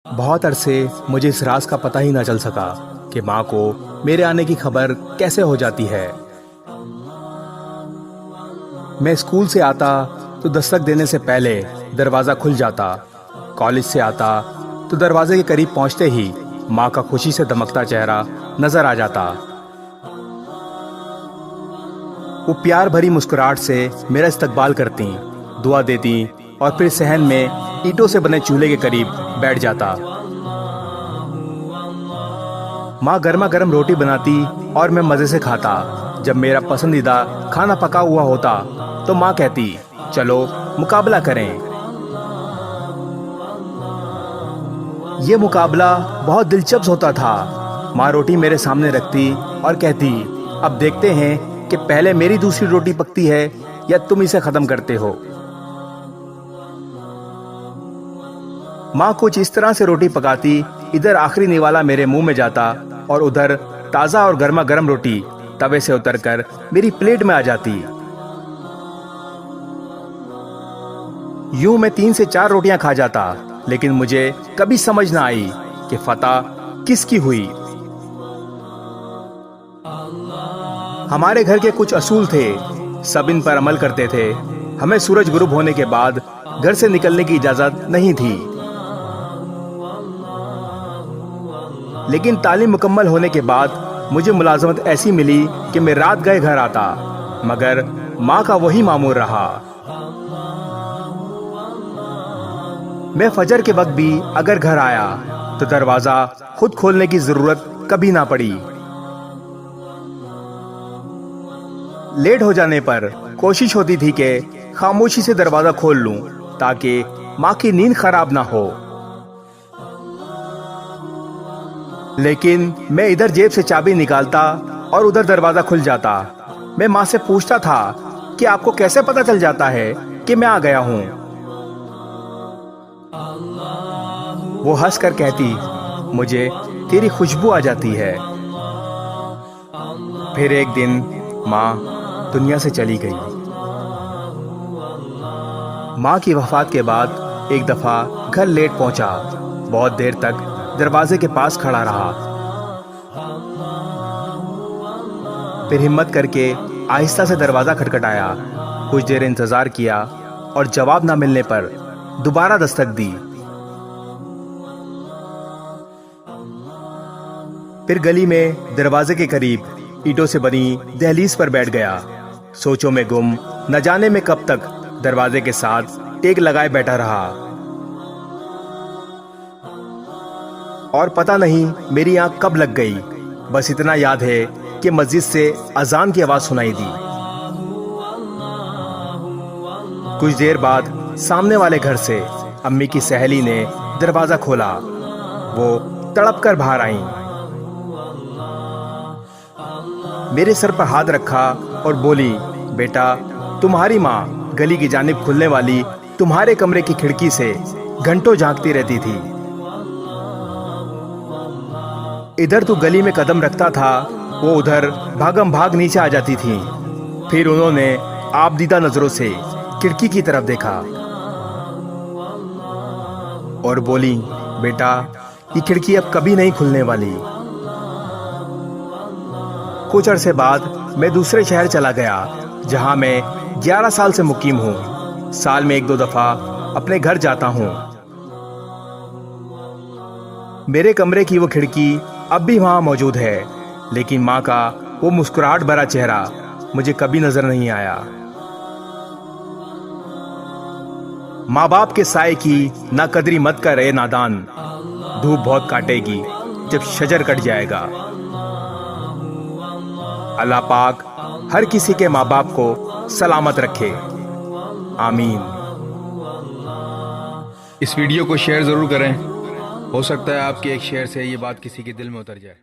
بہت عرصے مجھے اس راز کا پتہ ہی نہ چل سکا کہ ماں کو میرے آنے کی خبر کیسے ہو جاتی ہے۔ میں اسکول سے آتا تو دستک دینے سے پہلے دروازہ کھل جاتا، کالج سے آتا تو دروازے کے قریب پہنچتے ہی ماں کا خوشی سے دمکتا چہرہ نظر آ جاتا۔ وہ پیار بھری مسکراہٹ سے میرا استقبال کرتی، دعا دیتی اور پھر صحن میں اینٹوں سے بنے چولہے کے قریب بیٹھ جاتا۔ ماں گرما گرم روٹی بناتی اور میں مزے سے کھاتا۔ جب میرا پسندیدہ کھانا پکا ہوا ہوتا تو ماں کہتی، چلو مقابلہ کریں۔ یہ مقابلہ بہت دلچسپ ہوتا تھا۔ ماں روٹی میرے سامنے رکھتی اور کہتی، اب دیکھتے ہیں کہ پہلے میری دوسری روٹی پکتی ہے یا تم اسے ختم کرتے ہو۔ ماں کچھ اس طرح سے روٹی پکاتی، ادھر آخری نوالا میرے منہ میں جاتا اور ادھر تازہ اور گرما گرم روٹی توے سے اتر کر میری پلیٹ میں آ جاتی۔ یوں میں 3 سے 4 روٹیاں کھا جاتا، لیکن مجھے کبھی سمجھ نہ آئی کہ فتح کس کی ہوئی۔ ہمارے گھر کے کچھ اصول تھے، سب ان پر عمل کرتے تھے۔ ہمیں سورج غروب ہونے کے بعد گھر سے نکلنے کی اجازت نہیں تھی، لیکن تعلیم مکمل ہونے کے بعد مجھے ملازمت ایسی ملی کہ میں رات گئے گھر آتا، مگر ماں کا وہی معمول رہا۔ میں فجر کے وقت بھی اگر گھر آیا تو دروازہ خود کھولنے کی ضرورت کبھی نہ پڑی۔ لیٹ ہو جانے پر کوشش ہوتی تھی کہ خاموشی سے دروازہ کھول لوں تاکہ ماں کی نیند خراب نہ ہو، لیکن میں ادھر جیب سے چابی نکالتا اور ادھر دروازہ کھل جاتا۔ میں ماں سے پوچھتا تھا کہ آپ کو کیسے پتا چل جاتا ہے کہ میں آ گیا ہوں؟ وہ ہنس کر کہتی، مجھے تیری خوشبو آ جاتی ہے۔ پھر ایک دن ماں دنیا سے چلی گئی۔ ماں کی وفات کے بعد ایک دفعہ گھر لیٹ پہنچا، بہت دیر تک دروازے کے پاس کھڑا رہا، پھر ہمت کر کے آہستہ سے دروازہ کھٹکھٹایا۔ کچھ دیر انتظار کیا اور جواب نہ ملنے پر دوبارہ دستک دی۔ پھر گلی میں دروازے کے قریب اینٹوں سے بنی دہلیز پر بیٹھ گیا، سوچوں میں گم، نہ جانے میں کب تک دروازے کے ساتھ ٹیک لگائے بیٹھا رہا، اور پتہ نہیں میری آنکھ کب لگ گئی۔ بس اتنا یاد ہے کہ مسجد سے اذان کی آواز سنائی دی۔ کچھ دیر بعد سامنے والے گھر سے امی کی سہیلی نے دروازہ کھولا، وہ تڑپ کر باہر آئیں، میرے سر پر ہاتھ رکھا اور بولی، بیٹا تمہاری ماں گلی کی جانب کھلنے والی تمہارے کمرے کی کھڑکی سے گھنٹوں جھانکتی رہتی تھی۔ ادھر تو گلی میں قدم رکھتا تھا، وہ ادھر بھاگم بھاگ نیچے آ جاتی تھی۔ پھر انہوں نے آپ دیدہ نظروں سے کھڑکی کی طرف دیکھا اور بولی، بیٹا یہ کھڑکی اب کبھی نہیں کھلنے والی۔ کچھ عرصے بعد میں دوسرے شہر چلا گیا، جہاں میں 11 سال سے مقیم ہوں۔ سال میں 1-2 دفعہ اپنے گھر جاتا ہوں۔ میرے کمرے کی وہ کھڑکی اب بھی وہاں موجود ہے، لیکن ماں کا وہ مسکراہٹ بھرا چہرہ مجھے کبھی نظر نہیں آیا۔ ماں باپ کے سائے کی نہ قدری مت کر اے نادان، دھوپ بہت کاٹے گی جب شجر کٹ جائے گا۔ اللہ پاک ہر کسی کے ماں باپ کو سلامت رکھے، آمین۔ اس ویڈیو کو شیئر ضرور کریں، ہو سکتا ہے آپ کے ایک شیئر سے یہ بات کسی کے دل میں اتر جائے۔